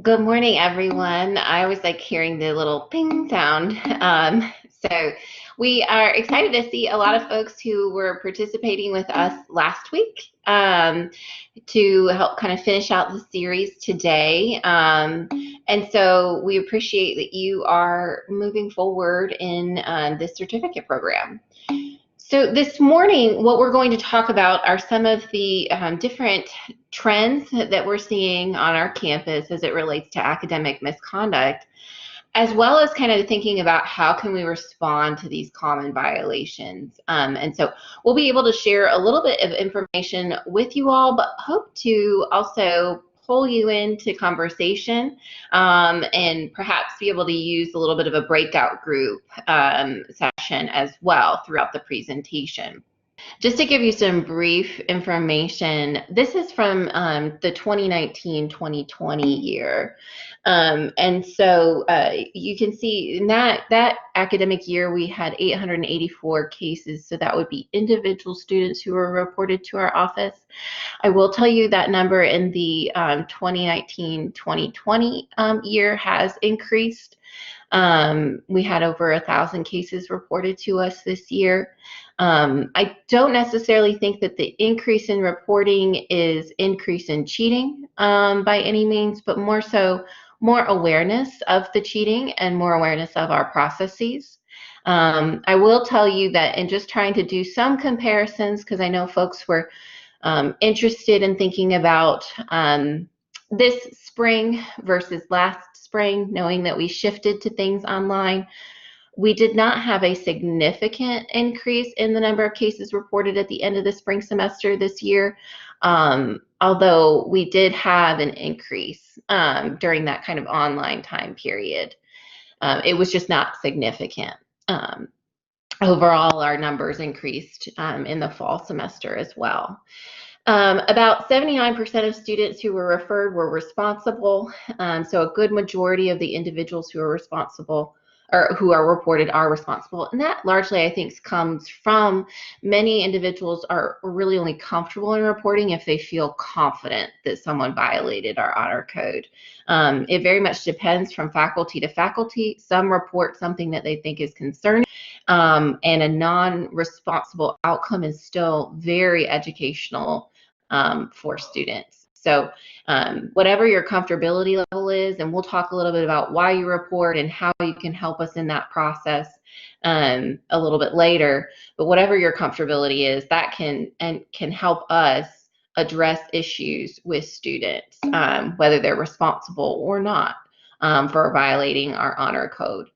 Good morning, everyone. I always like hearing the little ping sound. So we are excited to see a lot of folks who were participating with us last week to help kind of finish out the series today. And so we appreciate that you are moving forward in this certificate program. So this morning, what we're going to talk about are some of the different trends that we're seeing on our campus as it relates to academic misconduct, as well as kind of thinking about how can we respond to these common violations. And so we'll be able to share a little bit of information with you all, but hope to also pull you into conversation and perhaps be able to use a little bit of a breakout group session as well throughout the presentation. Just to give you some brief information, this is from the 2019-2020 year. And so you can see in that academic year, we had 884 cases. So that would be individual students who were reported to our office. I will tell you that number in the 2019-2020 year has increased. We had over 1,000 cases reported to us this year. I don't necessarily think that the increase in reporting is increase in cheating by any means, but more so more awareness of the cheating and more awareness of our processes. I will tell you that in just trying to do some comparisons, because I know folks were interested in thinking about this spring versus last spring, knowing that we shifted to things online. We did not have a significant increase in the number of cases reported at the end of the spring semester this year, although we did have an increase during that kind of online time period. It was just not significant. Overall, our numbers increased in the fall semester as well. About 79% of students who were referred were responsible, so a good majority of the individuals who are responsible or who are reported are responsible. And that largely, I think, comes from many individuals are really only comfortable in reporting if they feel confident that someone violated our honor code. It very much depends from faculty to faculty. Some report something that they think is concerning, and a non-responsible outcome is still very educational for students. So whatever your comfortability level is, and we'll talk a little bit about why you report and how you can help us in that process a little bit later, but whatever your comfortability is, that can help us address issues with students, whether they're responsible or not for violating our honor code.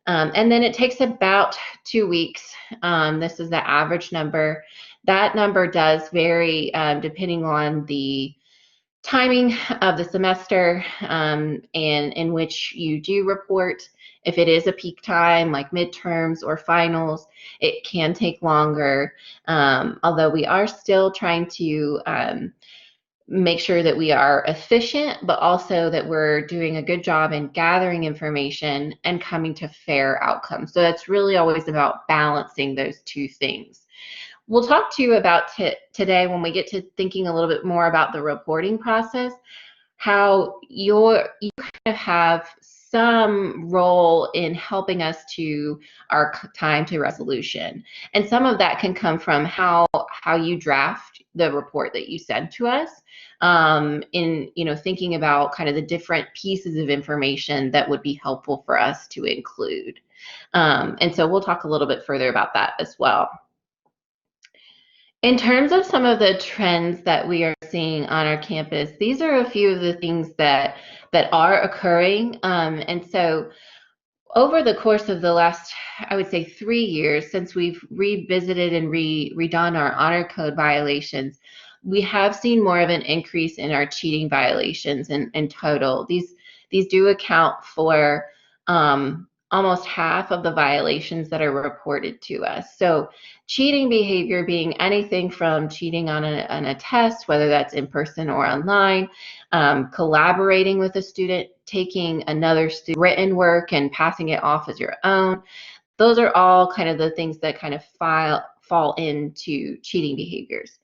And then it takes about 2 weeks. This is the average number. That number does vary depending on the timing of the semester and in which you do report. If it is a peak time like midterms or finals, it can take longer, although we are still trying to make sure that we are efficient, but also that we're doing a good job in gathering information and coming to fair outcomes. So that's really always about balancing those two things. We'll talk to you about today when we get to thinking a little bit more about the reporting process, how you kind of have some role in helping us to our time to resolution. And some of that can come from how you draft the report that you send to us, in thinking about kind of the different pieces of information that would be helpful for us to include. And so we'll talk a little bit further about that as well. In terms of some of the trends that we are seeing on our campus, these are a few of the things that are occurring. And so over the course of the last, I would say 3 years, since we've revisited and redone our honor code violations, we have seen more of an increase in our cheating violations in total. These do account for almost half of the violations that are reported to us. So cheating behavior being anything from cheating on a test, whether that's in person or online, collaborating with a student, taking another student's written work and passing it off as your own. Those are all kind of the things that kind of fall into cheating behaviors.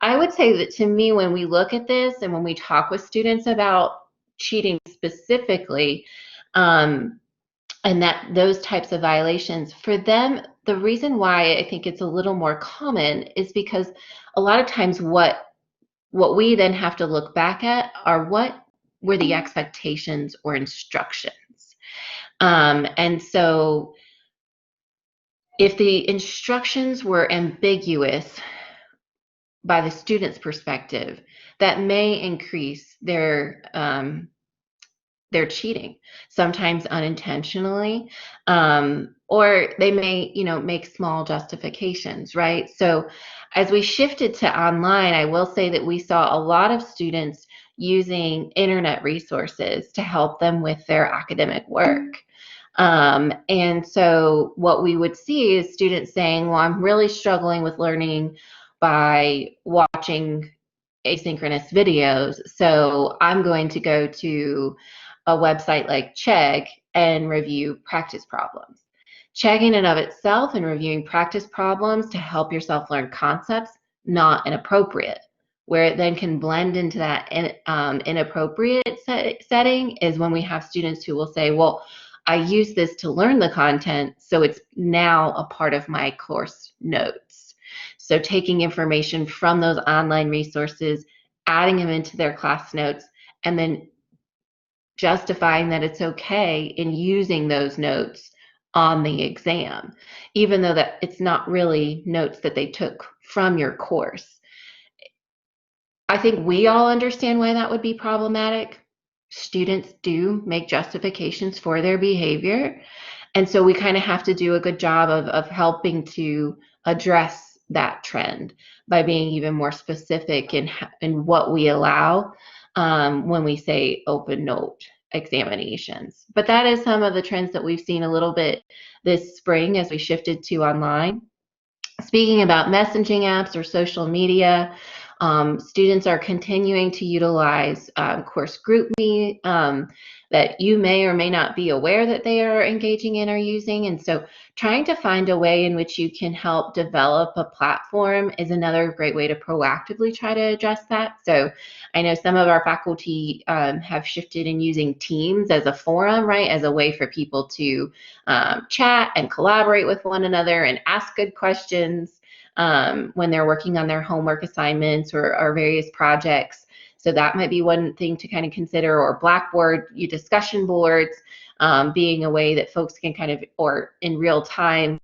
I would say that to me, when we look at this and when we talk with students about cheating specifically, and that those types of violations, for them, the reason why I think it's a little more common is because a lot of times what we then have to look back at are what were the expectations or instructions. And so if the instructions were ambiguous by the student's perspective, that may increase their cheating, sometimes unintentionally, or they may, make small justifications, right? So as we shifted to online, I will say that we saw a lot of students using internet resources to help them with their academic work. And so what we would see is students saying, well, I'm really struggling with learning by watching asynchronous videos, so I'm going to go to a website like Chegg and review practice problems. Chegg in and of itself and reviewing practice problems to help yourself learn concepts, not inappropriate. Where it then can blend into that inappropriate setting is when we have students who will say, well, I use this to learn the content, so it's now a part of my course notes. So taking information from those online resources, adding them into their class notes, and then justifying that it's okay in using those notes on the exam, even though that it's not really notes that they took from your course. I think we all understand why that would be problematic. Students do make justifications for their behavior. And so we kind of have to do a good job of helping to address that trend by being even more specific in what we allow when we say open note examinations. But that is some of the trends that we've seen a little bit this spring as we shifted to online. Speaking about messaging apps or social media, students are continuing to utilize course GroupMe that you may or may not be aware that they are engaging in or using. And so trying to find a way in which you can help develop a platform is another great way to proactively try to address that. So I know some of our faculty have shifted in using Teams as a forum, right, as a way for people to chat and collaborate with one another and ask good questions when they're working on their homework assignments or various projects. So that might be one thing to kind of consider, or Blackboard discussion boards being a way that folks can kind of, or in real time,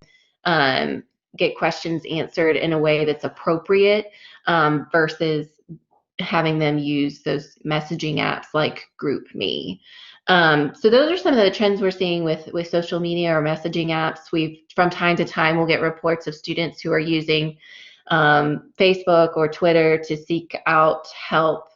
get questions answered in a way that's appropriate versus having them use those messaging apps like GroupMe. So those are some of the trends we're seeing with social media or messaging apps. From time to time, we'll get reports of students who are using Facebook or Twitter to seek out help,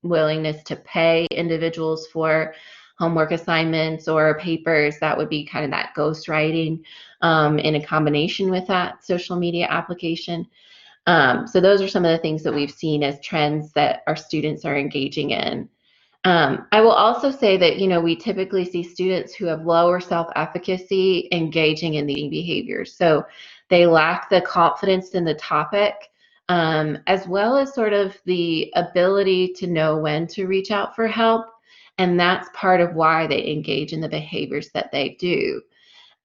willingness to pay individuals for homework assignments or papers. That would be kind of that ghostwriting in a combination with that social media application. So those are some of the things that we've seen as trends that our students are engaging in. I will also say that, we typically see students who have lower self-efficacy engaging in these behaviors. So they lack the confidence in the topic, as well as sort of the ability to know when to reach out for help. And that's part of why they engage in the behaviors that they do.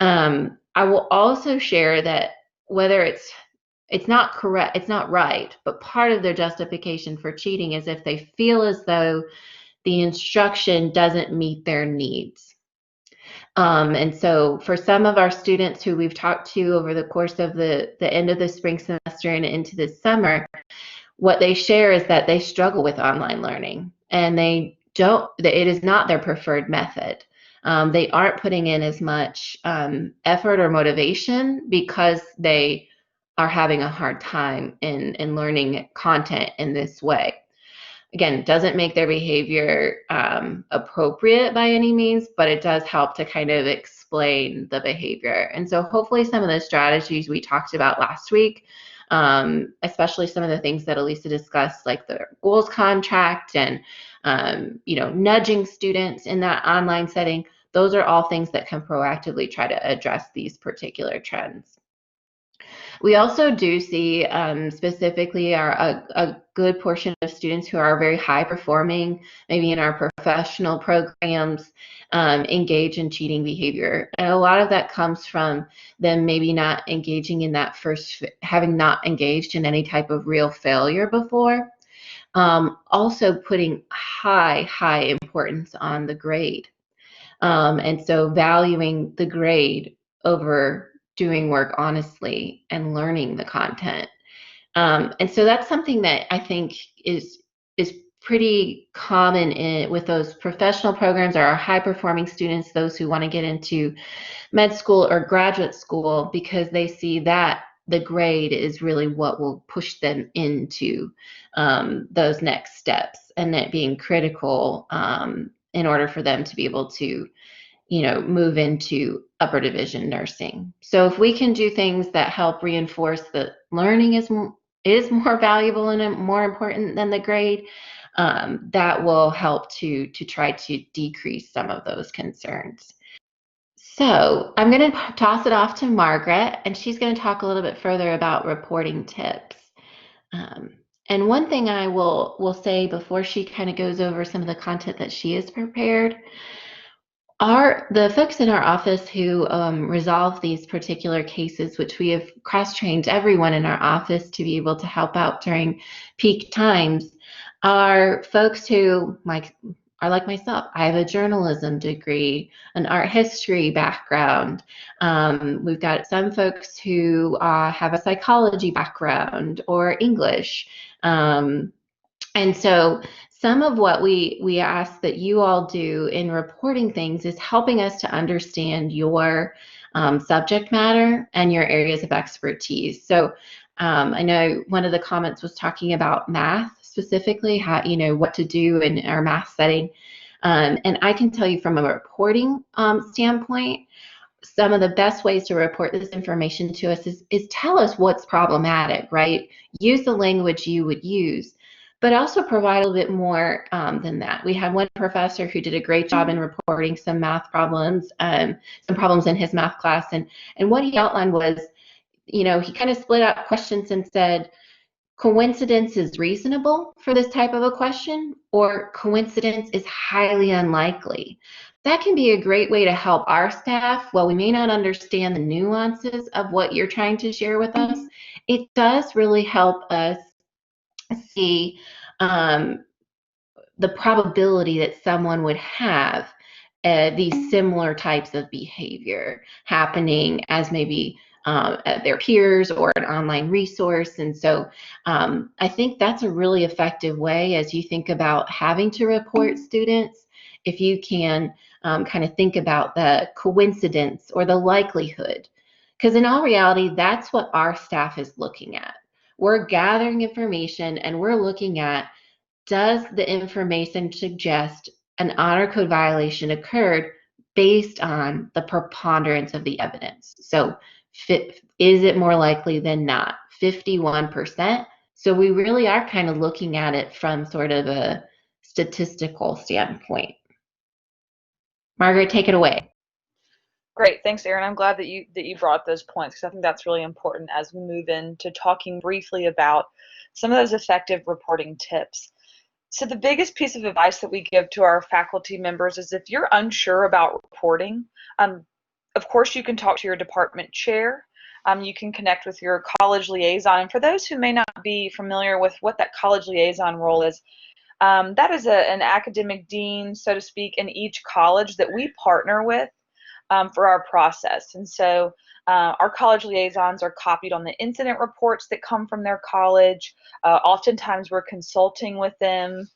I will also share that whether it's not correct, it's not right, but part of their justification for cheating is if they feel as though the instruction doesn't meet their needs. And so for some of our students who we've talked to over the course of the end of the spring semester and into the summer, what they share is that they struggle with online learning and it is not their preferred method. They aren't putting in as much effort or motivation because they are having a hard time in learning content in this way. Again, it doesn't make their behavior appropriate by any means, but it does help to kind of explain the behavior. And so hopefully some of the strategies we talked about last week, especially some of the things that Elisa discussed, like the goals contract and nudging students in that online setting, those are all things that can proactively try to address these particular trends. We also do see specifically a good portion of students who are very high performing, maybe in our professional programs, engage in cheating behavior. And a lot of that comes from them maybe not engaging in that first, having not engaged in any type of real failure before. Also putting high importance on the grade. And so valuing the grade over doing work honestly and learning the content. And so that's something that I think is pretty common with those professional programs or our high performing students, those who want to get into med school or graduate school, because they see that the grade is really what will push them into those next steps, and that being critical in order for them to be able to move into upper division nursing. So if we can do things that help reinforce that learning is more valuable and more important than the grade, that will help to try to decrease some of those concerns. So I'm going to toss it off to Margaret, and she's going to talk a little bit further about reporting tips. Um, and one thing I will say before she kind of goes over some of the content that she has prepared, the folks in our office who resolve these particular cases, which we have cross-trained everyone in our office to be able to help out during peak times, are folks who are like myself. I have a journalism degree, an art history background. We've got some folks who have a psychology background or English. And so some of what we ask that you all do in reporting things is helping us to understand your subject matter and your areas of expertise. So I know one of the comments was talking about math specifically, how, what to do in our math setting. And I can tell you from a reporting standpoint, some of the best ways to report this information to us is tell us what's problematic, right? Use the language you would use, but also provide a little bit more than that. We had one professor who did a great job in reporting some math problems, some problems in his math class, and what he outlined was, he kind of split out questions and said, coincidence is reasonable for this type of a question, or coincidence is highly unlikely. That can be a great way to help our staff. While we may not understand the nuances of what you're trying to share with us, it does really help us see the probability that someone would have these similar types of behavior happening as maybe their peers or an online resource. And so I think that's a really effective way as you think about having to report students, if you can kind of think about the coincidence or the likelihood. Because in all reality, that's what our staff is looking at. We're gathering information and we're looking at, does the information suggest an honor code violation occurred based on the preponderance of the evidence? So is it more likely than not? 51%. So we really are kind of looking at it from sort of a statistical standpoint. Margaret, take it away. Great, thanks, Erin. I'm glad that you brought those points, because I think that's really important as we move into talking briefly about some of those effective reporting tips. So the biggest piece of advice that we give to our faculty members is, if you're unsure about reporting, of course you can talk to your department chair. You can connect with your college liaison. And for those who may not be familiar with what that college liaison role is, that is an academic dean, so to speak, in each college that we partner with for our process. And so our college liaisons are copied on the incident reports that come from their college. Oftentimes we're consulting with them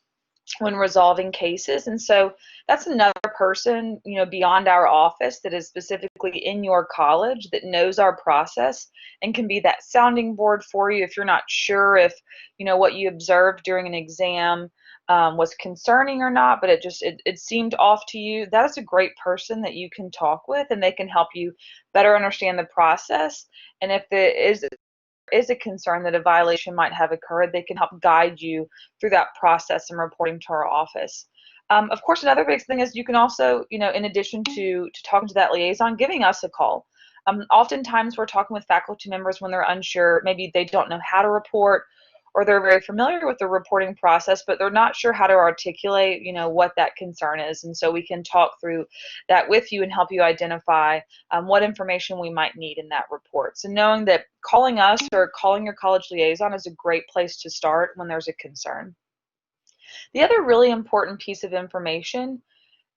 when resolving cases. And so that's another person, beyond our office, that is specifically in your college, that knows our process and can be that sounding board for you if you're not sure if, what you observed during an exam was concerning or not, but it seemed off to you. That is a great person that you can talk with, and they can help you better understand the process. And if there is a concern that a violation might have occurred, they can help guide you through that process and reporting to our office. Of course, another big thing is you can also, in addition to talking to that liaison, giving us a call. Oftentimes we're talking with faculty members when they're unsure, maybe they don't know how to report, or they're very familiar with the reporting process, but they're not sure how to articulate, what that concern is. And so we can talk through that with you and help you identify what information we might need in that report. So knowing that calling us or calling your college liaison is a great place to start when there's a concern. The other really important piece of information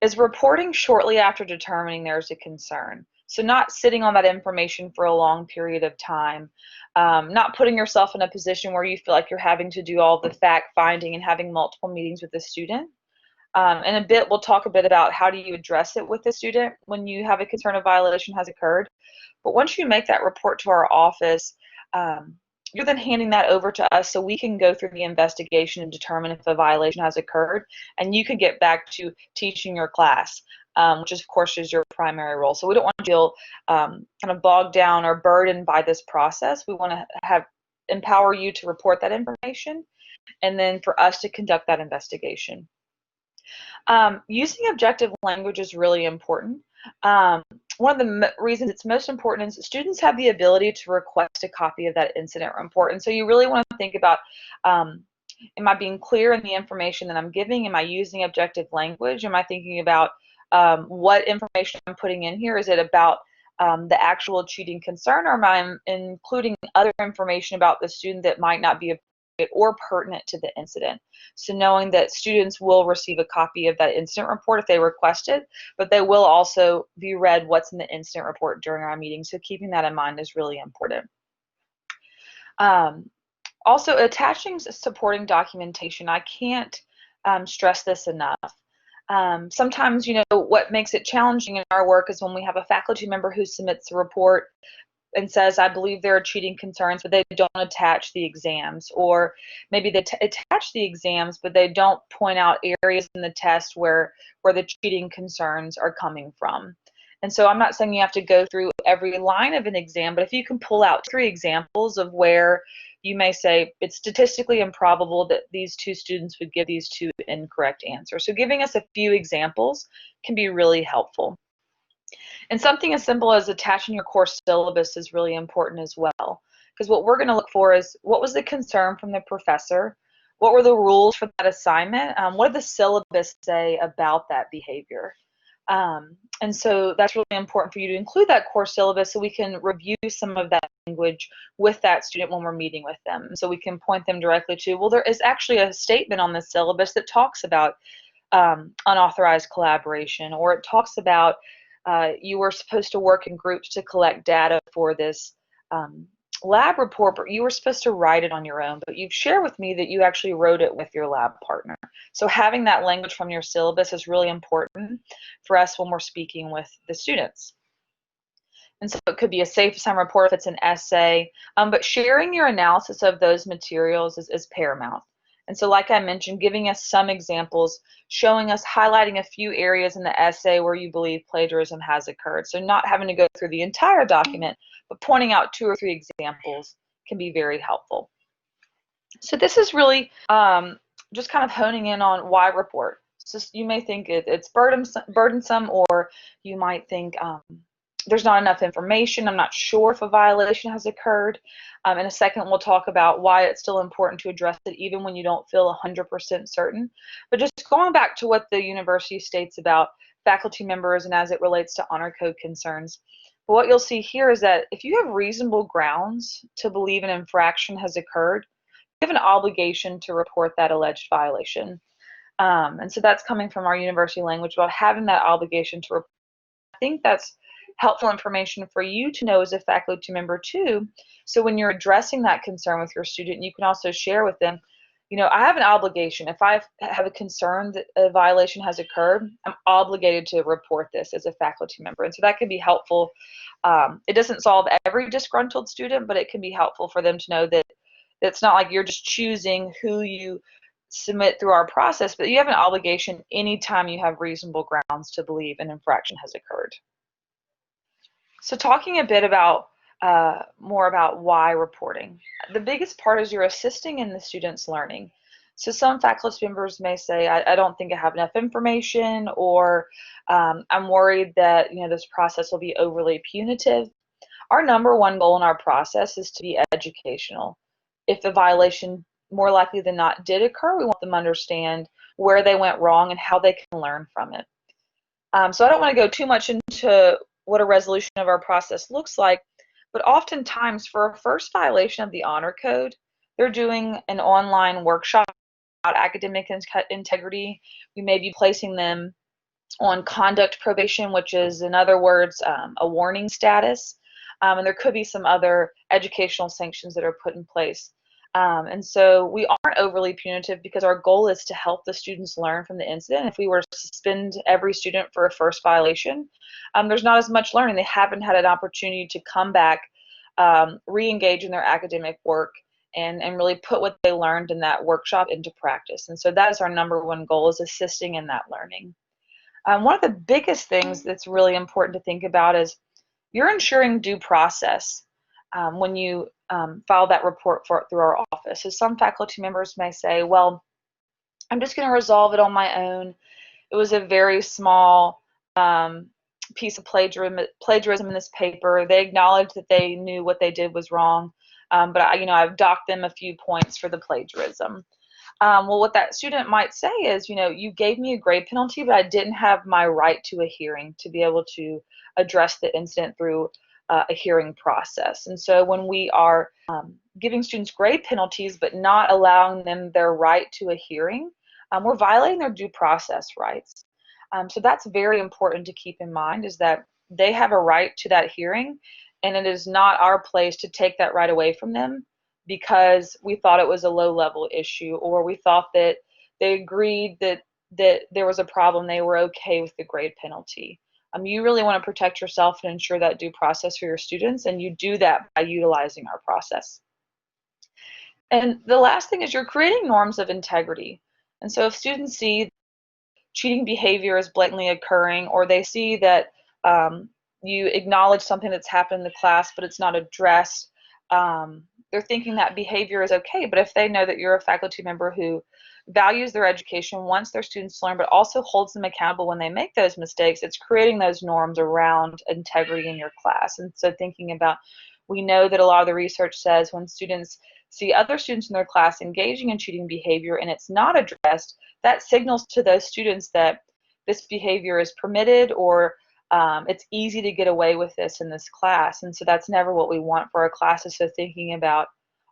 is reporting shortly after determining there's a concern. So not sitting on that information for a long period of time, not putting yourself in a position where you feel like you're having to do all the fact finding and having multiple meetings with the student. In a bit, we'll talk a bit about how do you address it with the student when you have a concern a violation has occurred. But once you make that report to our office, you're then handing that over to us so we can go through the investigation and determine if a violation has occurred, and you can get back to teaching your class, which of course is your primary role. So we don't want to feel kind of bogged down or burdened by this process. We want to empower you to report that information, and then for us to conduct that investigation. Using objective language is really important. One of the reasons it's most important is that students have the ability to request a copy of that incident report. And so you really want to think about, am I being clear in the information that I'm giving? Am I using objective language? Am I thinking about what information I'm putting in here? Is it about the actual cheating concern, or am I including other information about the student that might not be or pertinent to the incident? So knowing that students will receive a copy of that incident report if they request it, but they will also be read what's in the incident report during our meeting. So keeping that in mind is really important. Also, attaching supporting documentation. I can't stress this enough. Sometimes, what makes it challenging in our work is when we have a faculty member who submits a report and says, I believe there are cheating concerns, but they don't attach the exams. Or maybe they attach the exams, but they don't point out areas in the test where the cheating concerns are coming from. And so I'm not saying you have to go through every line of an exam, but if you can pull out 3 examples of where you may say it's statistically improbable that these 2 students would give these 2 incorrect answers. So giving us a few examples can be really helpful. And something as simple as attaching your course syllabus is really important as well, because what we're going to look for is what was the concern from the professor, what were the rules for that assignment, what did the syllabus say about that behavior. And so that's really important for you to include that course syllabus so we can review some of that language with that student when we're meeting with them. So we can point them directly to, well, there is actually a statement on the syllabus that talks about unauthorized collaboration, or it talks about you were supposed to work in groups to collect data for this lab report, but you were supposed to write it on your own, but you've shared with me that you actually wrote it with your lab partner. So having that language from your syllabus is really important for us when we're speaking with the students. And so it could be a safe assignment report if it's an essay, but sharing your analysis of those materials is paramount. And so like I mentioned, giving us some examples, showing us, highlighting a few areas in the essay where you believe plagiarism has occurred. So not having to go through the entire document, but pointing out 2 or 3 examples can be very helpful. So this is really just kind of honing in on why report. So you may think it's burdensome, or you might think there's not enough information. I'm not sure if a violation has occurred. In a second, we'll talk about why it's still important to address it even when you don't feel 100% certain. But just going back to what the university states about faculty members and as it relates to honor code concerns, what you'll see here is that if you have reasonable grounds to believe an infraction has occurred, you have an obligation to report that alleged violation. And so that's coming from our university language about having that obligation to report. I think that's helpful information for you to know as a faculty member too. So when you're addressing that concern with your student, you can also share with them, I have an obligation. If I have a concern that a violation has occurred, I'm obligated to report this as a faculty member. And so that can be helpful. It doesn't solve every disgruntled student, but it can be helpful for them to know that it's not like you're just choosing who you submit through our process, but you have an obligation anytime you have reasonable grounds to believe an infraction has occurred. So talking a bit about more about why reporting. The biggest part is you're assisting in the student's learning. So some faculty members may say, I don't think I have enough information, or I'm worried that this process will be overly punitive. Our number one goal in our process is to be educational. If the violation more likely than not did occur, we want them to understand where they went wrong and how they can learn from it. So I don't want to go too much into what a resolution of our process looks like, but oftentimes for a first violation of the honor code, they're doing an online workshop about academic integrity. We may be placing them on conduct probation, which is, in other words, a warning status. And there could be some other educational sanctions that are put in place. And so we aren't overly punitive because our goal is to help the students learn from the incident. If we were to suspend every student for a first violation, there's not as much learning. They haven't had an opportunity to come back, re-engage in their academic work, and really put what they learned in that workshop into practice. And so that is our number one goal, is assisting in that learning. One of the biggest things that's really important to think about is you're ensuring due process when you file that report through our office. So some faculty members may say, well, I'm just going to resolve it on my own. It was a very small piece of plagiarism in this paper. They acknowledged that they knew what they did was wrong, but I've docked them a few points for the plagiarism. Well, what that student might say is, you gave me a grade penalty, but I didn't have my right to a hearing to be able to address the incident through a hearing process. And so when we are giving students grade penalties but not allowing them their right to a hearing, we're violating their due process rights. So that's very important to keep in mind, is that they have a right to that hearing, and it is not our place to take that right away from them because we thought it was a low-level issue, or we thought that they agreed that there was a problem, they were okay with the grade penalty. You really want to protect yourself and ensure that due process for your students, and you do that by utilizing our process. And the last thing is you're creating norms of integrity. And so if students see cheating behavior is blatantly occurring, or they see that you acknowledge something that's happened in the class but it's not addressed, they're thinking that behavior is okay. But if they know that you're a faculty member who values their education, wants their students to learn, but also holds them accountable when they make those mistakes, it's creating those norms around integrity in your class. And so thinking about, we know that a lot of the research says when students see other students in their class engaging in cheating behavior and it's not addressed, that signals to those students that this behavior is permitted, or it's easy to get away with this in this class. And so that's never what we want for our classes. So thinking about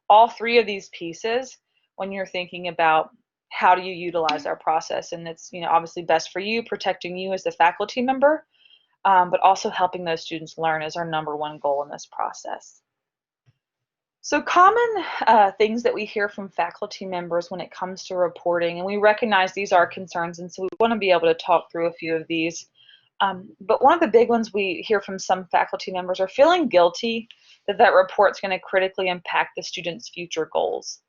all three of these pieces when you're thinking about how do you utilize our process, and it's obviously best for you, protecting you as a faculty member, but also helping those students learn is our number one goal in this process. So common things that we hear from faculty members when it comes to reporting, and we recognize these are concerns, and so we want to be able to talk through a few of these. But one of the big ones we hear from some faculty members are feeling guilty that that report's going to critically impact the student's future goals.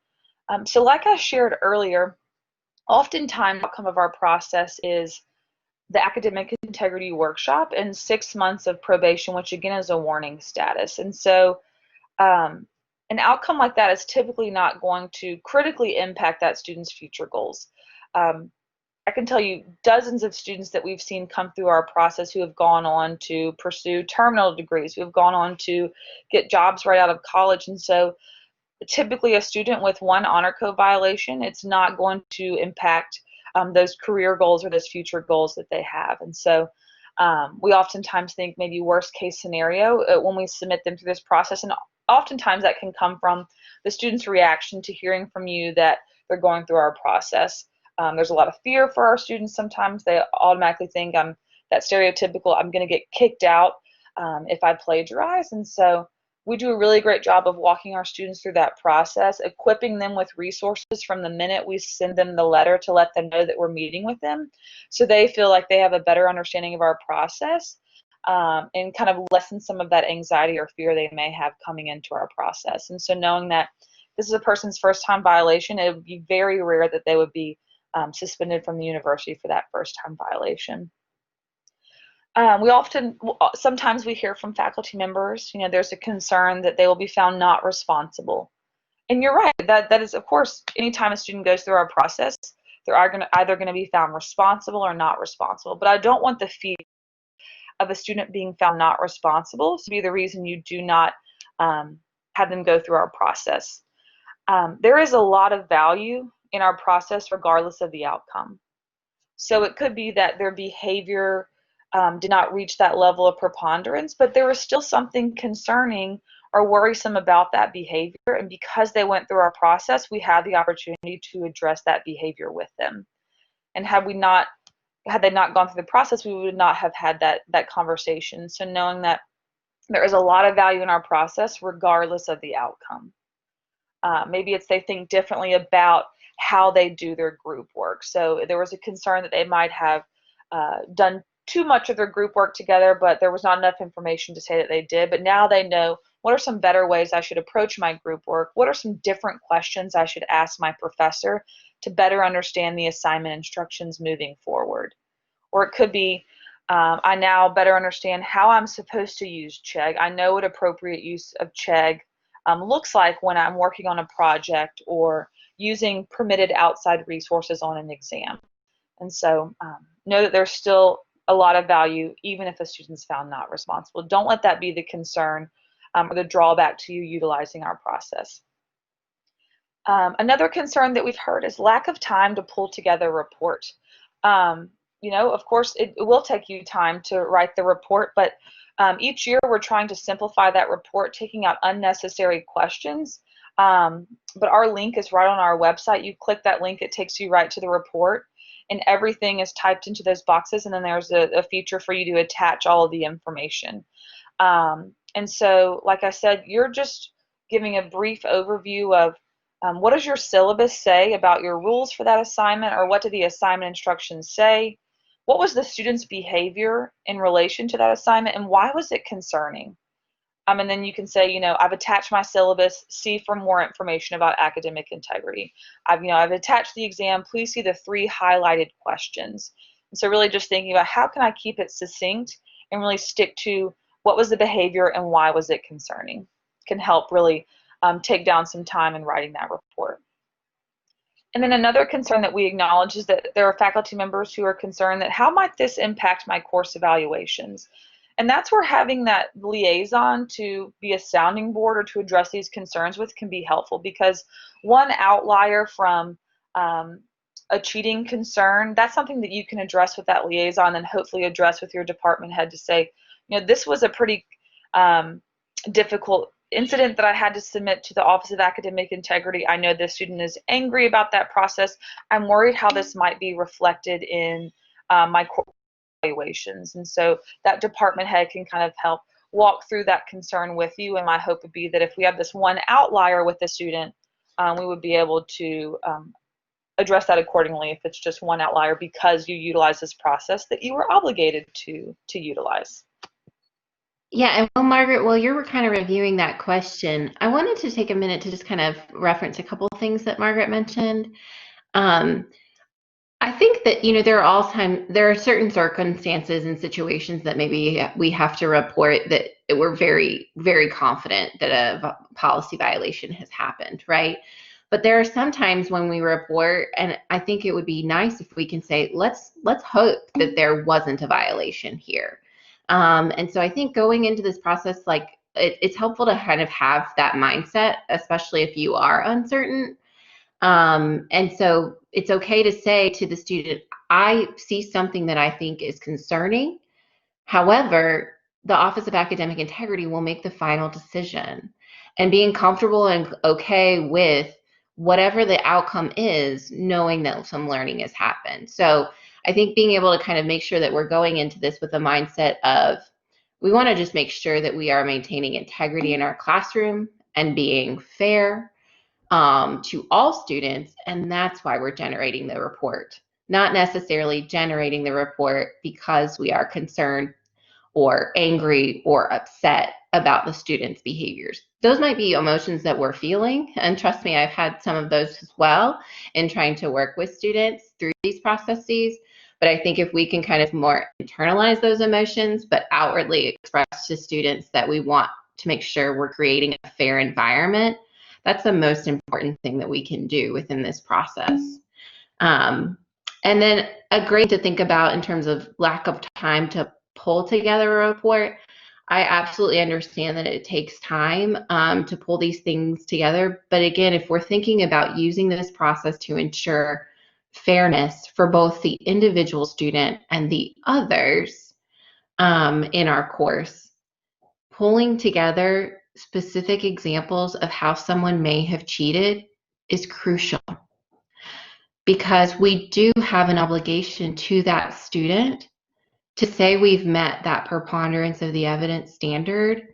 So like I shared earlier, oftentimes the outcome of our process is the academic integrity workshop and 6 months of probation, which again is a warning status. And so an outcome like that is typically not going to critically impact that student's future goals. I can tell you dozens of students that we've seen come through our process who have gone on to pursue terminal degrees, who have gone on to get jobs right out of college. And so typically a student with one honor code violation, it's not going to impact those career goals or those future goals that they have. And so we oftentimes think maybe worst case scenario when we submit them through this process, and oftentimes that can come from the student's reaction to hearing from you that they're going through our process. There's a lot of fear for our students. Sometimes they automatically think I'm that stereotypical, I'm going to get kicked out if I plagiarize. And so we do a really great job of walking our students through that process, equipping them with resources from the minute we send them the letter to let them know that we're meeting with them, so they feel like they have a better understanding of our process and kind of lessen some of that anxiety or fear they may have coming into our process. And so knowing that this is a person's first time violation, it would be very rare that they would be suspended from the university for that first time violation. Sometimes we hear from faculty members, there's a concern that they will be found not responsible. And you're right, that is, of course, anytime a student goes through our process, they're either going to be found responsible or not responsible. But I don't want the fear. of a student being found not responsible to be the reason you do not have them go through our process. There is a lot of value in our process regardless of the outcome. So it could be that their behavior did not reach that level of preponderance, but there was still something concerning or worrisome about that behavior, and because they went through our process, we had the opportunity to address that behavior with them. And had they not gone through the process, we would not have had that conversation. So knowing that there is a lot of value in our process regardless of the outcome. Maybe it's they think differently about how they do their group work. So there was a concern that they might have done too much of their group work together, but there was not enough information to say that they did. But now they know, what are some better ways I should approach my group work? What are some different questions I should ask my professor to better understand the assignment instructions moving forward? Or it could be, I now better understand how I'm supposed to use CHEG. I know what appropriate use of CHEG looks like when I'm working on a project or using permitted outside resources on an exam. And so know that there's still a lot of value even if a student's found not responsible. Don't let that be the concern or the drawback to you utilizing our process. Another concern that we've heard is lack of time to pull together a report. Of course, it will take you time to write the report, but each year we're trying to simplify that report, taking out unnecessary questions. But our link is right on our website. You click that link, it takes you right to the report, and everything is typed into those boxes, and then there's a feature for you to attach all of the information. And so, like I said, you're just giving a brief overview of what does your syllabus say about your rules for that assignment, or what do the assignment instructions say? What was the student's behavior in relation to that assignment, and why was it concerning? And then you can say, I've attached my syllabus, see for more information about academic integrity. I've attached the exam, please see the 3 highlighted questions. And so really just thinking about how can I keep it succinct and really stick to what was the behavior and why was it concerning, can help really take down some time in writing that report. And then another concern that we acknowledge is that there are faculty members who are concerned that how might this impact my course evaluations? And that's where having that liaison to be a sounding board or to address these concerns with can be helpful, because one outlier from a cheating concern, that's something that you can address with that liaison and hopefully address with your department head to say, this was a pretty difficult incident that I had to submit to the Office of Academic Integrity. I know this student is angry about that process. I'm worried how this might be reflected in my course evaluations. And so that department head can kind of help walk through that concern with you. And my hope would be that if we have this one outlier with the student, we would be able to address that accordingly if it's just one outlier because you utilize this process that you were obligated to utilize. Yeah, and well, Margaret, while you were kind of reviewing that question, I wanted to take a minute to just kind of reference a couple of things that Margaret mentioned. I think that, there are certain circumstances and situations that maybe we have to report that we're very, very confident that a policy violation has happened, right? But there are some times when we report, and I think it would be nice if we can say, let's hope that there wasn't a violation here. And so I think going into this process, it's helpful to kind of have that mindset, especially if you are uncertain. And so it's okay to say to the student, I see something that I think is concerning. However, the Office of Academic Integrity will make the final decision. And being comfortable and okay with whatever the outcome is, knowing that some learning has happened. So I think being able to kind of make sure that we're going into this with a mindset of, we want to just make sure that we are maintaining integrity in our classroom and being fair to all students, and that's why we're generating the report. Not necessarily generating the report because we are concerned or angry or upset about the students' behaviors. Those might be emotions that we're feeling, and trust me, I've had some of those as well in trying to work with students through these processes. But I think if we can kind of more internalize those emotions, but outwardly express to students that we want to make sure we're creating a fair environment, that's the most important thing that we can do within this process. And then a great to think about in terms of lack of time to pull together a report. I absolutely understand that it takes time to pull these things together. But again, if we're thinking about using this process to ensure fairness for both the individual student and the others in our course, pulling together specific examples of how someone may have cheated is crucial, because we do have an obligation to that student to say we've met that preponderance of the evidence standard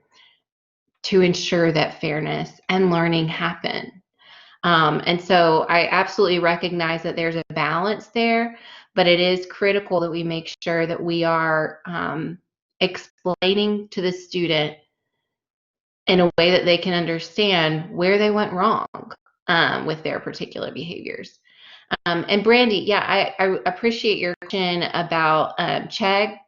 to ensure that fairness and learning happen. And so I absolutely recognize that there's a balance there, but it is critical that we make sure that we are explaining to the student in a way that they can understand where they went wrong with their particular behaviors. And Brandy, yeah, I appreciate your question about CHEG.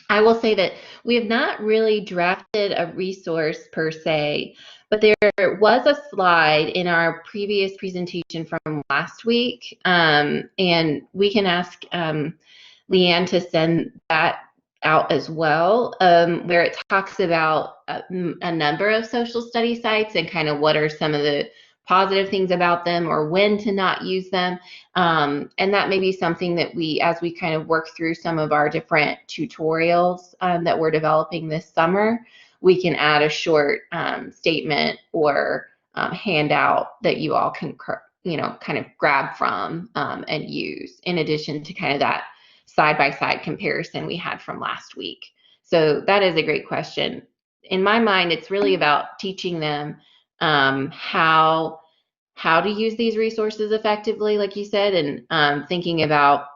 I will say that we have not really drafted a resource per se, but there was a slide in our previous presentation from last week, and we can ask Leanne to send that out as well, where it talks about a number of social study sites and kind of what are some of the positive things about them or when to not use them. And that may be something that we, as we kind of work through some of our different tutorials that we're developing this summer, we can add a short statement or handout that you all can, kind of grab from and use, in addition to kind of that side-by-side comparison we had from last week. So that is a great question. In my mind, it's really about teaching them how to use these resources effectively, like you said, and thinking about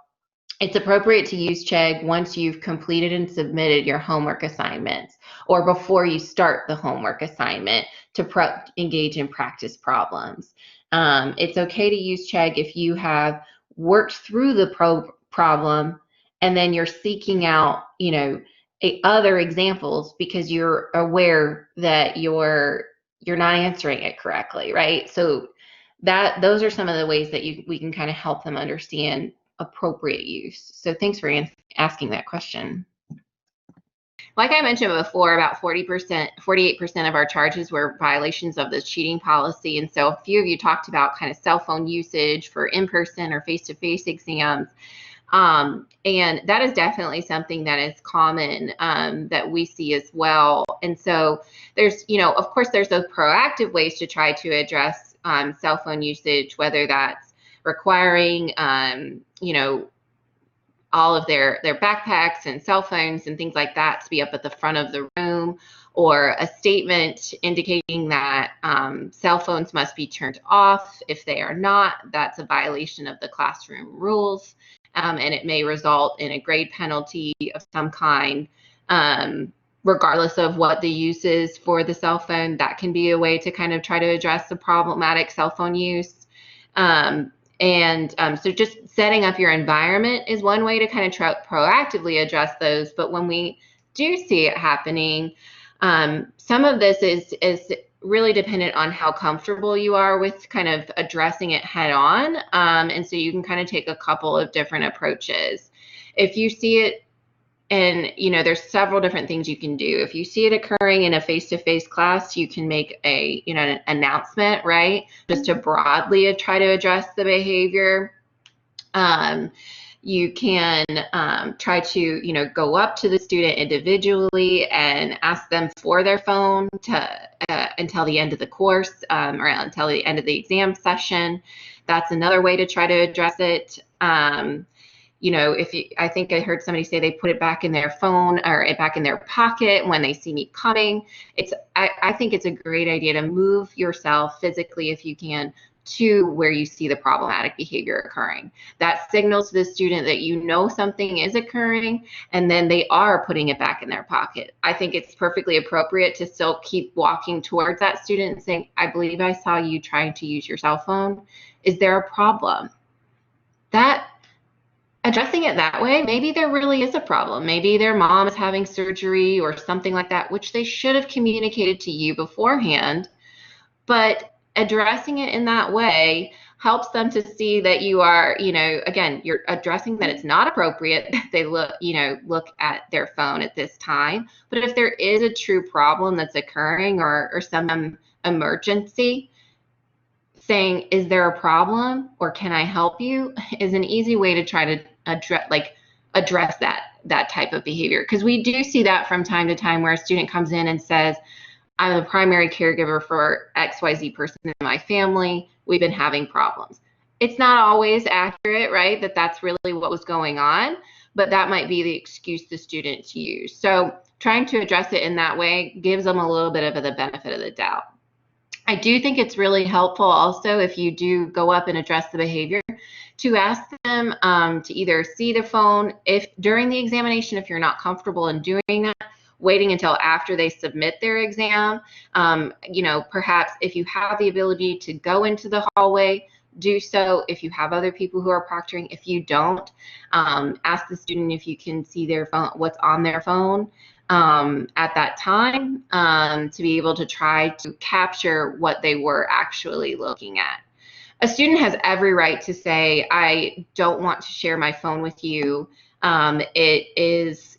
it's appropriate to use CHEG once you've completed and submitted your homework assignments or before you start the homework assignment to engage in practice problems. It's okay to use CHEG if you have worked through the problem and then you're seeking out, other examples because you're aware that you're not answering it correctly, right? So those are some of the ways that we can kind of help them understand appropriate use. So thanks for asking that question. Like I mentioned before, about 48% of our charges were violations of the cheating policy. And so a few of you talked about kind of cell phone usage for in-person or face-to-face exams. And that is definitely something that is common that we see as well. And so there's, of course, there's those proactive ways to try to address cell phone usage, whether that's requiring, all of their backpacks and cell phones and things like that to be up at the front of the room, or a statement indicating that cell phones must be turned off. If they are not, that's a violation of the classroom rules, and it may result in a grade penalty of some kind. Regardless of what the use is for the cell phone, that can be a way to kind of try to address the problematic cell phone use. So just setting up your environment is one way to kind of proactively address those. But when we do see it happening, some of this is really dependent on how comfortable you are with kind of addressing it head on. And so you can kind of take a couple of different approaches. If you see it, and there's several different things you can do. If you see it occurring in a face-to-face class, you can make an announcement, right? Just to broadly try to address the behavior. You can try to go up to the student individually and ask them for their phone until the end of the course or until the end of the exam session. That's another way to try to address it. I think I heard somebody say they put it back in their phone or back in their pocket when they see me coming. I think it's a great idea to move yourself physically, if you can, to where you see the problematic behavior occurring. That signals to the student that something is occurring, and then they are putting it back in their pocket. I think it's perfectly appropriate to still keep walking towards that student and saying, I believe I saw you trying to use your cell phone. Is there a problem? Addressing it that way, maybe there really is a problem. Maybe their mom is having surgery or something like that, which they should have communicated to you beforehand. But addressing it in that way helps them to see that you are, again, you're addressing that it's not appropriate that they look at their phone at this time. But if there is a true problem that's occurring or some emergency, saying, is there a problem or can I help you, is an easy way to try to address that type of behavior. Because we do see that from time to time where a student comes in and says, I'm the primary caregiver for XYZ person in my family. We've been having problems. It's not always accurate, right, that that's really what was going on, but that might be the excuse the students use. So trying to address it in that way gives them a little bit of the benefit of the doubt. I do think it's really helpful also if you do go up and address the behavior to ask them to either see the phone if during the examination, if you're not comfortable in doing that, waiting until after they submit their exam. Perhaps if you have the ability to go into the hallway, do so. If you have other people who are proctoring, if you don't, ask the student if you can see their phone, what's on their phone at that time, to be able to try to capture what they were actually looking at. A student has every right to say, I don't want to share my phone with you. It is,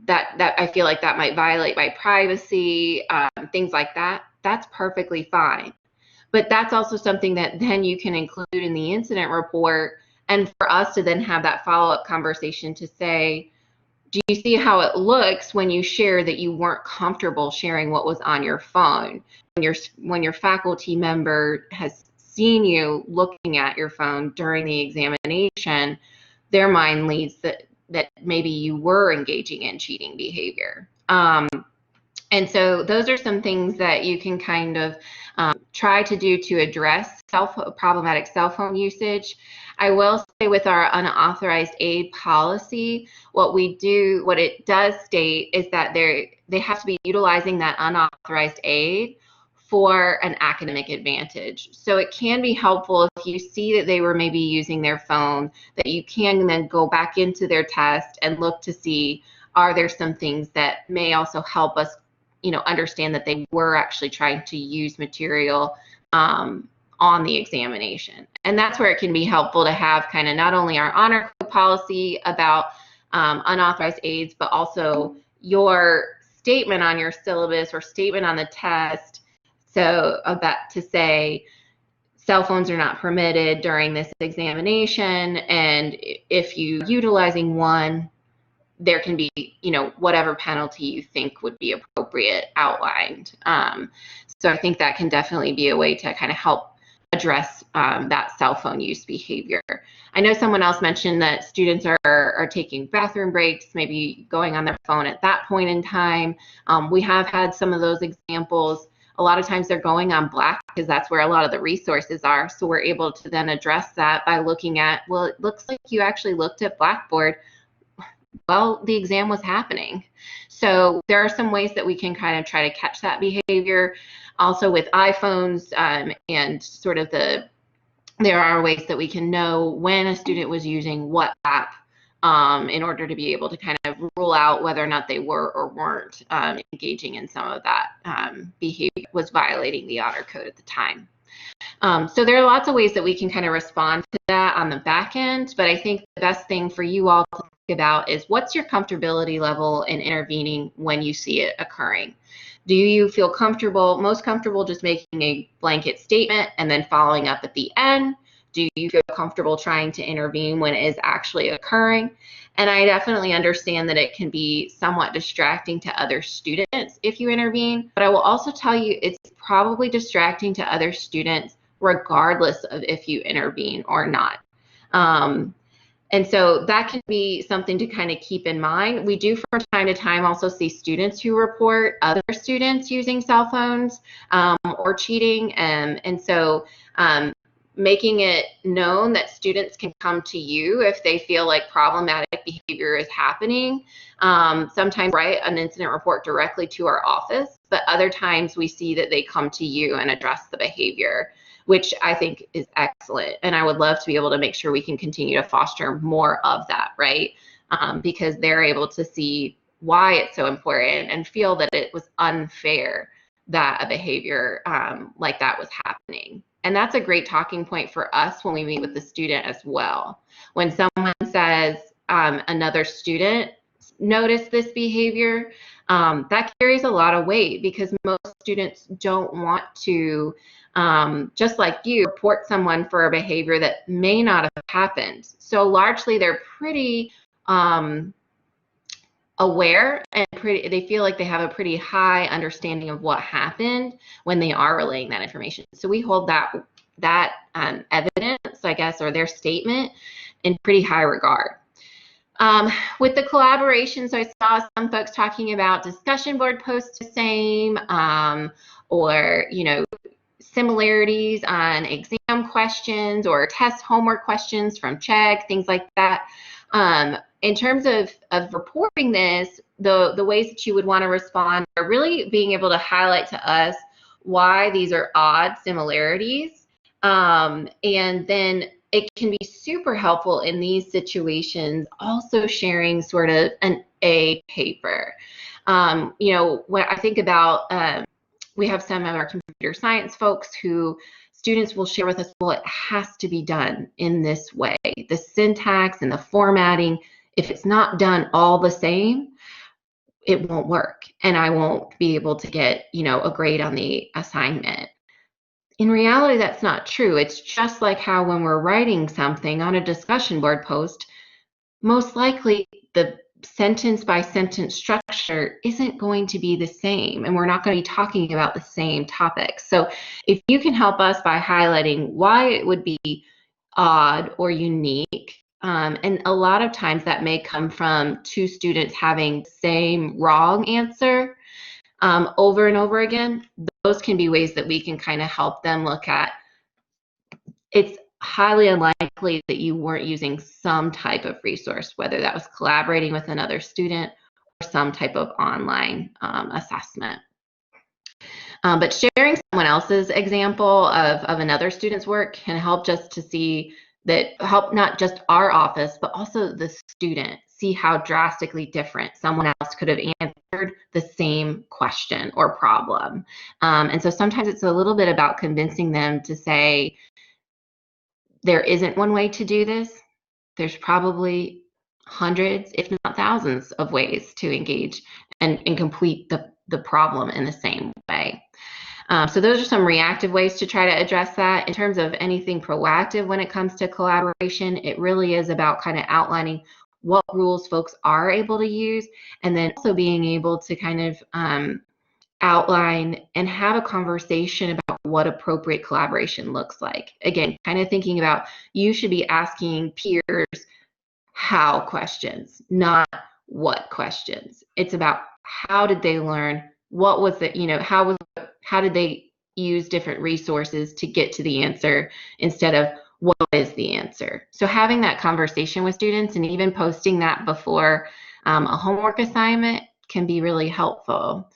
that I feel like that might violate my privacy, things like that. That's perfectly fine. But that's also something that then you can include in the incident report, and for us to then have that follow-up conversation to say, do you see how it looks when you share that you weren't comfortable sharing what was on your phone? When your faculty member has seen you looking at your phone during the examination, their mind leads that maybe you were engaging in cheating behavior. And so those are some things that you can kind of try to do to address problematic cell phone usage. I will say with our unauthorized aid policy, what it does state is that they have to be utilizing that unauthorized aid for an academic advantage. So it can be helpful if you see that they were maybe using their phone, that you can then go back into their test and look to see, are there some things that may also help us understand that they were actually trying to use material on the examination. And that's where it can be helpful to have kind of not only our honor code policy about unauthorized aids, but also your statement on your syllabus or statement on the test. So about to say, cell phones are not permitted during this examination, and if you're utilizing one, there can be, whatever penalty you think would be appropriate outlined. So I think that can definitely be a way to kind of help address that cell phone use behavior. I know someone else mentioned that students are taking bathroom breaks, maybe going on their phone at that point in time. We have had some of those examples. A lot of times they're going on Black because that's where a lot of the resources are. So we're able to then address that by looking at, well, it looks like you actually looked at Blackboard. Well, the exam was happening. So there are some ways that we can kind of try to catch that behavior. Also with iPhones and sort of there are ways that we can know when a student was using what app in order to be able to kind of rule out whether or not they were or weren't engaging in some of that behavior, was violating the honor code at the time. So there are lots of ways that we can kind of respond to that on the back end, but I think the best thing for you all to think about is, what's your comfortability level in intervening when you see it occurring? Do you feel most comfortable just making a blanket statement and then following up at the end? Do you feel comfortable trying to intervene when it is actually occurring? And I definitely understand that it can be somewhat distracting to other students if you intervene, but I will also tell you it's probably distracting to other students regardless of if you intervene or not. And so that can be something to kind of keep in mind. We do from time to time also see students who report other students using cell phones or cheating. And so making it known that students can come to you if they feel like problematic behavior is happening. Sometimes write an incident report directly to our office, but other times we see that they come to you and address the behavior, which I think is excellent. And I would love to be able to make sure we can continue to foster more of that, right? Because they're able to see why it's so important and feel that it was unfair that a behavior like that was happening. And that's a great talking point for us when we meet with the student as well. When someone says another student noticed this behavior, that carries a lot of weight because most students don't want to, just like you, report someone for a behavior that may not have happened. So largely they're pretty aware and they feel like they have a pretty high understanding of what happened when they are relaying that information. So we hold that evidence, I guess, or their statement in pretty high regard. With the collaboration, so I saw some folks talking about discussion board posts the same, or, you know, similarities on exam questions or test homework questions from Chegg, things like that. In terms of reporting this, the ways that you would want to respond are really being able to highlight to us why these are odd similarities. And then it can be super helpful in these situations, also sharing sort of a paper. You know, when I think about, we have some of our computer science folks who students will share with us, well, it has to be done in this way. The syntax and the formatting, if it's not done all the same, it won't work and I won't be able to get, you know, a grade on the assignment. In reality, that's not true. It's just like how when we're writing something on a discussion board post, most likely the sentence by sentence structure isn't going to be the same, and we're not going to be talking about the same topics. So if you can help us by highlighting why it would be odd or unique, and a lot of times that may come from two students having the same wrong answer over and over again, those can be ways that we can kind of help them look at. It's highly unlikely that you weren't using some type of resource, whether that was collaborating with another student or some type of online assessment. But sharing someone else's example of another student's work can help just to see that, help not just our office, but also the student see how drastically different someone else could have answered the same question or problem. And so sometimes it's a little bit about convincing them to say, there isn't one way to do this. There's probably hundreds, if not thousands, of ways to engage and complete the problem in the same way. So those are some reactive ways to try to address that. In terms of anything proactive when it comes to collaboration, it really is about kind of outlining what rules folks are able to use, and then also being able to kind of outline and have a conversation about what appropriate collaboration looks like. Again, kind of thinking about, you should be asking peers how questions, not what questions. It's about how did they learn, what was it, you know, how did they use different resources to get to the answer instead of what is the answer. So having that conversation with students and even posting that before a homework assignment can be really helpful.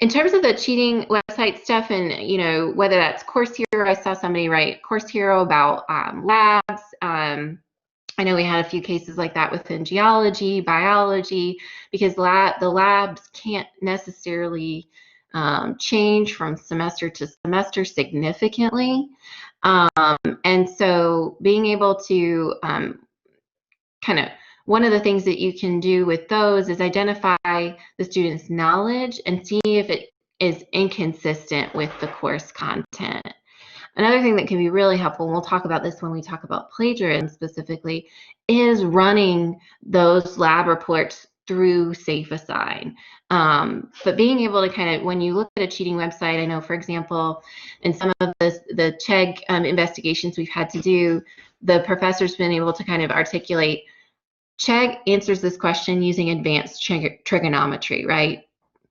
In terms of the cheating website stuff, and you know, whether that's Course Hero, I saw somebody write Course Hero about labs. I know we had a few cases like that within geology, biology, because the labs can't necessarily change from semester to semester significantly. And so being able to kind of, one of the things that you can do with those is identify the student's knowledge and see if it is inconsistent with the course content. Another thing that can be really helpful, and we'll talk about this when we talk about plagiarism specifically, is running those lab reports through SafeAssign. But being able to kind of, when you look at a cheating website, I know, for example, in some of the Chegg investigations we've had to do, the professor's been able to kind of articulate, Chegg answers this question using advanced trigonometry, right?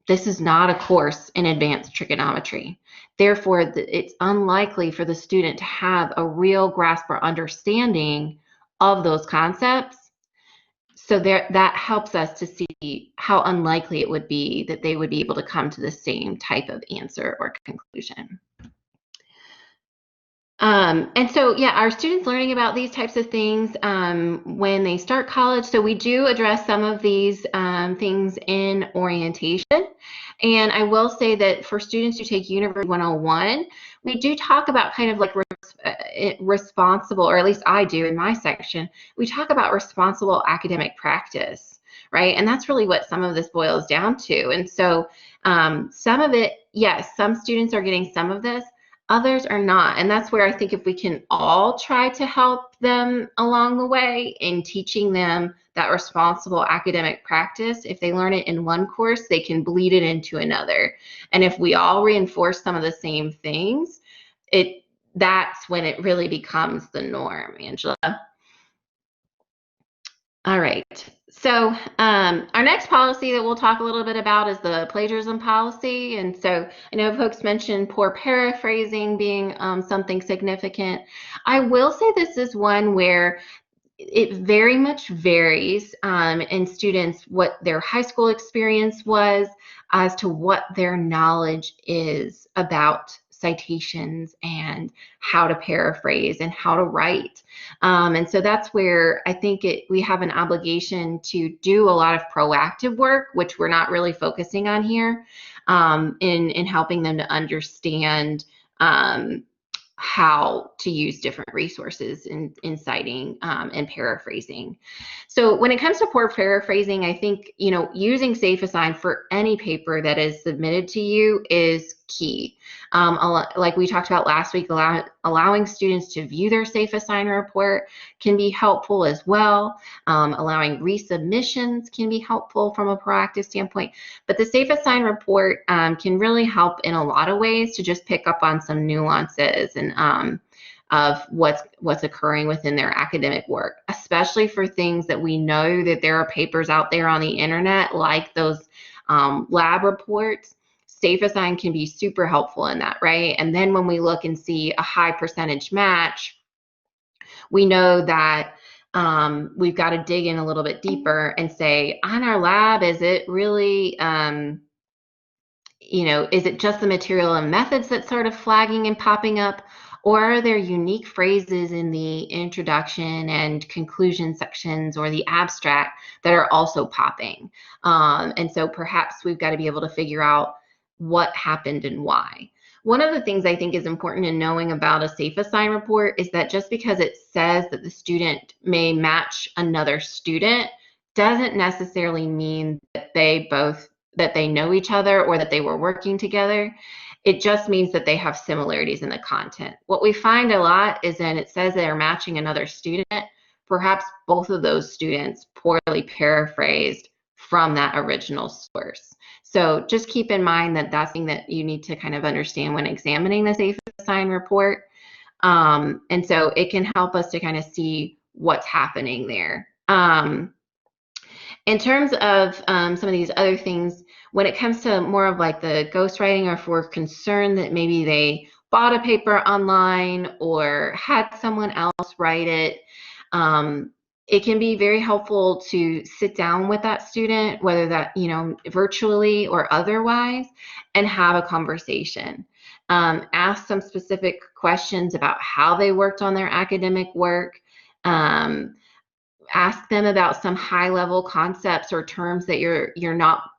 This is not a course in advanced trigonometry. Therefore, it's unlikely for the student to have a real grasp or understanding of those concepts. So that helps us to see how unlikely it would be that they would be able to come to the same type of answer or conclusion. And so, yeah, our students learning about these types of things when they start college. So we do address some of these things in orientation. And I will say that for students who take University 101, we do talk about kind of like responsible, or at least I do in my section, we talk about responsible academic practice, right? And that's really what some of this boils down to. And so some of it, yes, some students are getting some of this, others are not. And that's where I think if we can all try to help them along the way in teaching them that responsible academic practice, if they learn it in one course, they can bleed it into another. And if we all reinforce some of the same things, that's when it really becomes the norm, Angela. All right. So our next policy that we'll talk a little bit about is the plagiarism policy. And so I know folks mentioned poor paraphrasing being something significant. I will say this is one where it very much varies in students what their high school experience was as to what their knowledge is about citations and how to paraphrase and how to write. And so that's where I think we have an obligation to do a lot of proactive work, which we're not really focusing on here, in helping them to understand how to use different resources in citing and paraphrasing. So when it comes to poor paraphrasing, I think, using Safe Assign for any paper that is submitted to you is key. Like we talked about last week, allowing students to view their Safe Assign report can be helpful as well. Allowing resubmissions can be helpful from a proactive standpoint. But the Safe Assign report can really help in a lot of ways to just pick up on some nuances and of what's occurring within their academic work, especially for things that we know that there are papers out there on the internet, like those lab reports. Safe Assign can be super helpful in that, right? And then when we look and see a high percentage match, we know that we've got to dig in a little bit deeper and say, on our lab, is it really, is it just the material and methods that's sort of flagging and popping up? Or are there unique phrases in the introduction and conclusion sections or the abstract that are also popping? And so perhaps we've got to be able to figure out what happened and why. One of the things I think is important in knowing about a Safe Assign report is that just because it says that the student may match another student doesn't necessarily mean that they know each other or that they were working together. It just means that they have similarities in the content. What we find a lot is when it says they're matching another student, perhaps both of those students poorly paraphrased from that original source. So just keep in mind that that's something that you need to kind of understand when examining the Safe Assign report. And so it can help us to kind of see what's happening there. In terms of some of these other things, when it comes to more of like the ghostwriting, or if we're concerned that maybe they bought a paper online or had someone else write it, it can be very helpful to sit down with that student, whether that, virtually or otherwise, and have a conversation. Ask some specific questions about how they worked on their academic work. Ask them about some high-level concepts or terms that you're not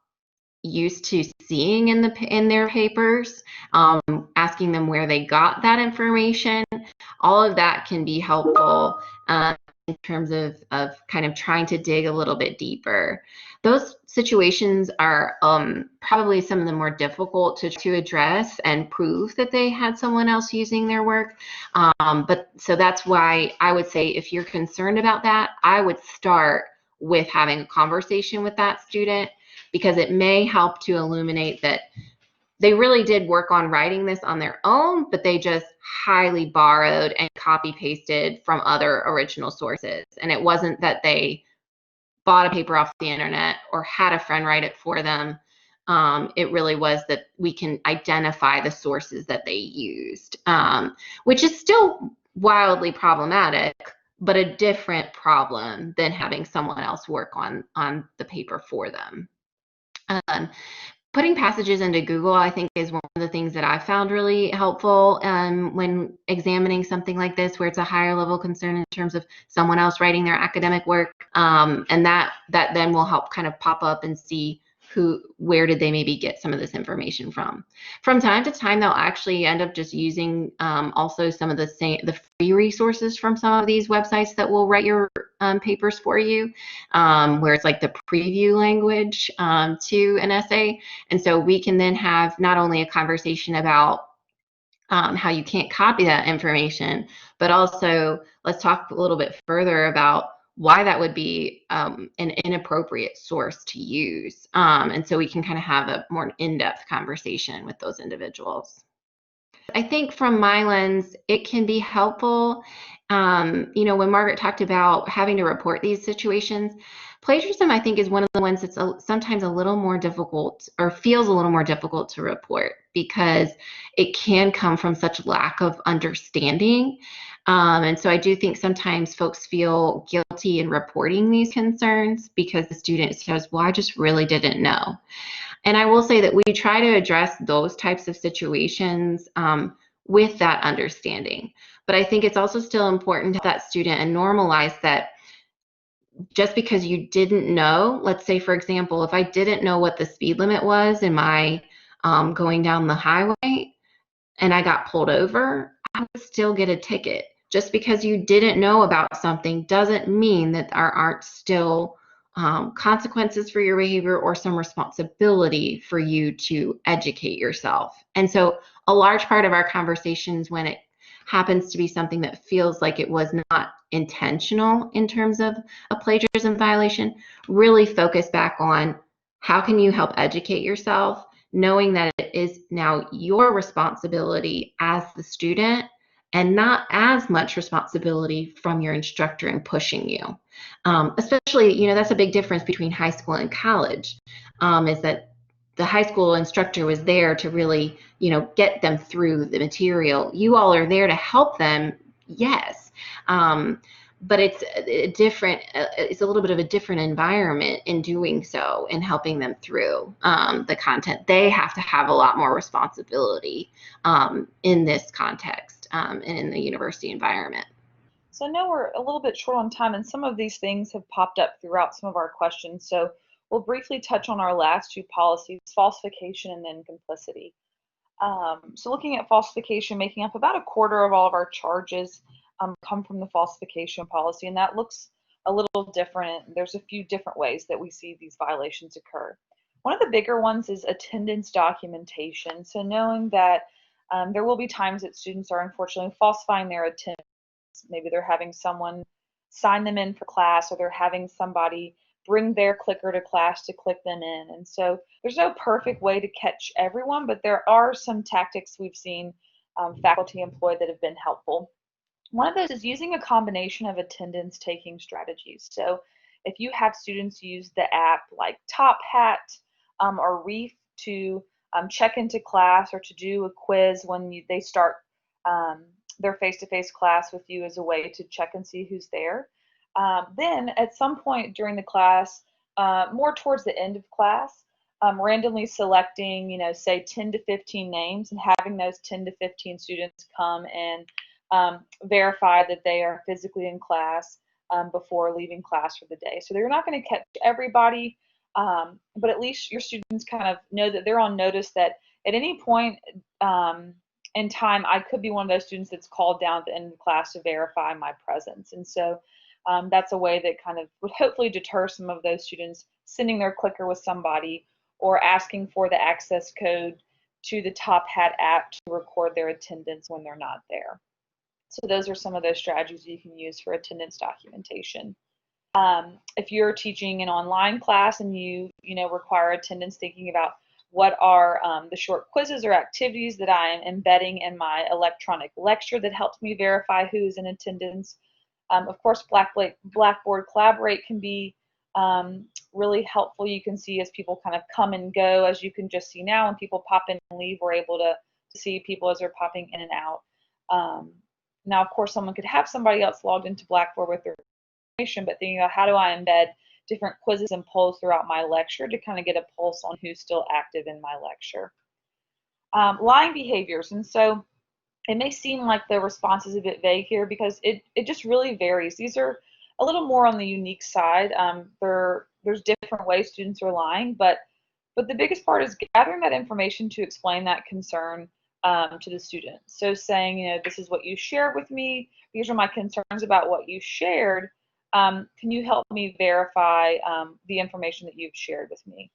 used to seeing in their papers, asking them where they got that information. All of that can be helpful in terms of kind of trying to dig a little bit deeper. Those situations are probably some of the more difficult to address and prove that they had someone else using their work. But so that's why I would say if you're concerned about that, I would start with having a conversation with that student, because it may help to illuminate that they really did work on writing this on their own, but they just highly borrowed and copy pasted from other original sources. And it wasn't that they bought a paper off the internet or had a friend write it for them. It really was that we can identify the sources that they used, which is still wildly problematic, but a different problem than having someone else work on the paper for them. Putting passages into Google, I think, is one of the things that I found really helpful when examining something like this, where it's a higher level concern in terms of someone else writing their academic work, and that then will help kind of pop up and see where did they maybe get some of this information from. From time to time, they'll actually end up just using also some of the free resources from some of these websites that will write your papers for you, where it's like the preview language to an essay. And so we can then have not only a conversation about how you can't copy that information, but also let's talk a little bit further about why that would be an inappropriate source to use. And so we can kind of have a more in-depth conversation with those individuals. I think from my lens, it can be helpful. When Margaret talked about having to report these situations, plagiarism, I think, is one of the ones that's sometimes a little more difficult, or feels a little more difficult to report, because it can come from such lack of understanding. And so I do think sometimes folks feel guilty in reporting these concerns because the student says, well, I just really didn't know. And I will say that we try to address those types of situations with that understanding. But I think it's also still important to that student and normalize that just because you didn't know, let's say, for example, if I didn't know what the speed limit was in my going down the highway and I got pulled over, I would still get a ticket. Just because you didn't know about something doesn't mean that there aren't still consequences for your behavior or some responsibility for you to educate yourself. And so a large part of our conversations, when it happens to be something that feels like it was not intentional in terms of a plagiarism violation, really focus back on how can you help educate yourself, knowing that it is now your responsibility as the student and not as much responsibility from your instructor in pushing you. Especially, that's a big difference between high school and college, is that the high school instructor was there to really, get them through the material. You all are there to help them, yes. But it's it's a little bit of a different environment in doing so and helping them through the content. They have to have a lot more responsibility in this context and in the university environment. So I know we're a little bit short on time, and some of these things have popped up throughout some of our questions. So we'll briefly touch on our last two policies, falsification and then complicity. So looking at falsification, making up about a quarter of all of our charges come from the falsification policy, and that looks a little different. There's a few different ways that we see these violations occur. One of the bigger ones is attendance documentation. So knowing that there will be times that students are unfortunately falsifying their attendance. Maybe they're having someone sign them in for class, or they're having somebody bring their clicker to class to click them in. And so there's no perfect way to catch everyone, but there are some tactics we've seen faculty employ that have been helpful. One of those is using a combination of attendance taking strategies. So if you have students use the app like Top Hat or Reef to check into class, or to do a quiz when they start their face-to-face class with you as a way to check and see who's there. Then at some point during the class, more towards the end of class, randomly selecting, say 10 to 15 names, and having those 10 to 15 students come and verify that they are physically in class before leaving class for the day. So they're not going to catch everybody, but at least your students kind of know that they're on notice that at any point in time, I could be one of those students that's called down at the end of the class to verify my presence. And so that's a way that kind of would hopefully deter some of those students sending their clicker with somebody, or asking for the access code to the Top Hat app to record their attendance when they're not there. So those are some of those strategies you can use for attendance documentation. If you're teaching an online class and you require attendance, thinking about what are the short quizzes or activities that I am embedding in my electronic lecture that helps me verify who is in attendance. Of course, Blackboard Collaborate can be really helpful. You can see as people kind of come and go, as you can just see now, when people pop in and leave, we're able to see people as they're popping in and out. Now, of course, someone could have somebody else logged into Blackboard with their information, but thinking about how do I embed different quizzes and polls throughout my lecture to kind of get a pulse on who's still active in my lecture. Lying behaviors, and so it may seem like the response is a bit vague here because it just really varies. These are a little more on the unique side. There's different ways students are lying, but the biggest part is gathering that information to explain that concern to the student. So saying, you know, this is what you shared with me. These are my concerns about what you shared. Can you help me verify the information that you've shared with me?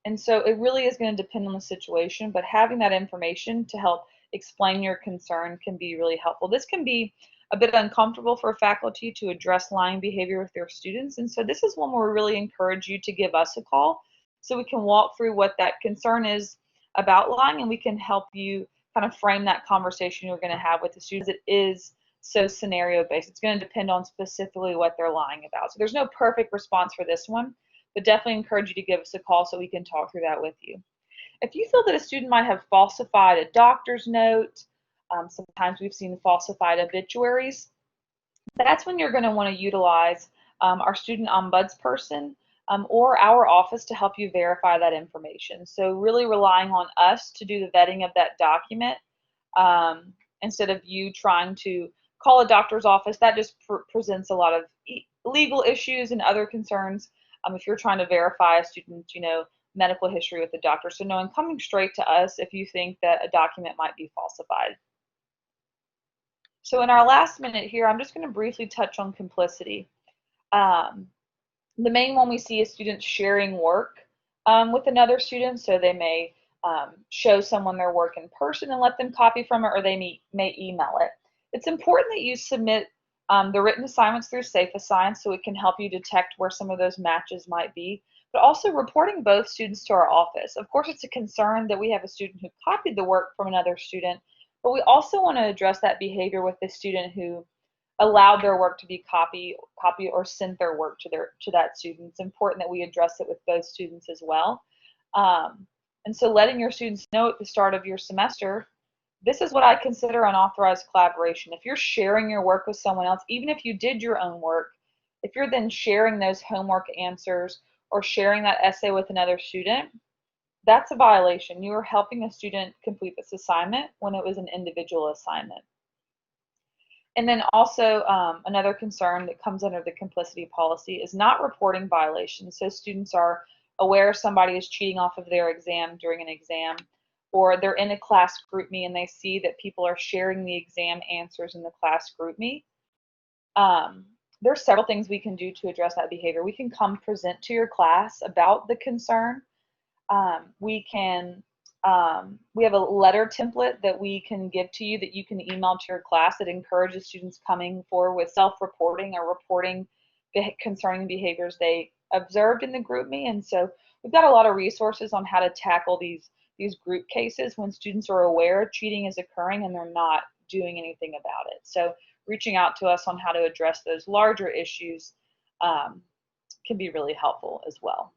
And so it really is going to depend on the situation, but having that information to help explain your concern can be really helpful. This can be a bit uncomfortable for faculty to address lying behavior with their students, and so this is one where we really encourage you to give us a call so we can walk through what that concern is about lying, and we can help you kind of frame that conversation you're going to have with the students. It is so scenario based. It's going to depend on specifically what they're lying about. So there's no perfect response for this one, but definitely encourage you to give us a call so we can talk through that with you. If you feel that a student might have falsified a doctor's note, sometimes we've seen falsified obituaries, that's when you're going to want to utilize our student ombudsperson or our office to help you verify that information. So really relying on us to do the vetting of that document instead of you trying to call a doctor's office. That just presents a lot of legal issues and other concerns if you're trying to verify a student's, you know, medical history with the doctor. So knowing, coming straight to us if you think that a document might be falsified. So in our last minute here, I'm just going to briefly touch on complicity. The main one we see is students sharing work with another student. So they may show someone their work in person and let them copy from it, or they may email it. It's important that you submit the written assignments through SafeAssign so it can help you detect where some of those matches might be, but also reporting both students to our office. Of course, it's a concern that we have a student who copied the work from another student, but we also want to address that behavior with the student who allowed their work to be copied or sent their work to that student. It's important that we address it with both students as well. And so letting your students know at the start of your semester, this is what I consider unauthorized collaboration. If you're sharing your work with someone else, even if you did your own work, if you're then sharing those homework answers or sharing that essay with another student, that's a violation. You are helping a student complete this assignment when it was an individual assignment. And then also another concern that comes under the complicity policy is not reporting violations. So students are aware somebody is cheating off of their exam during an exam, or they're in a class group me and they see that people are sharing the exam answers in the class group me. There are several things we can do to address that behavior. We can come present to your class about the concern. We have a letter template that we can give to you that you can email to your class that encourages students coming forward with self-reporting or reporting concerning behaviors they observed in the group me. And so we've got a lot of resources on how to tackle these group cases when students are aware cheating is occurring and they're not doing anything about it. So reaching out to us on how to address those larger issues can be really helpful as well.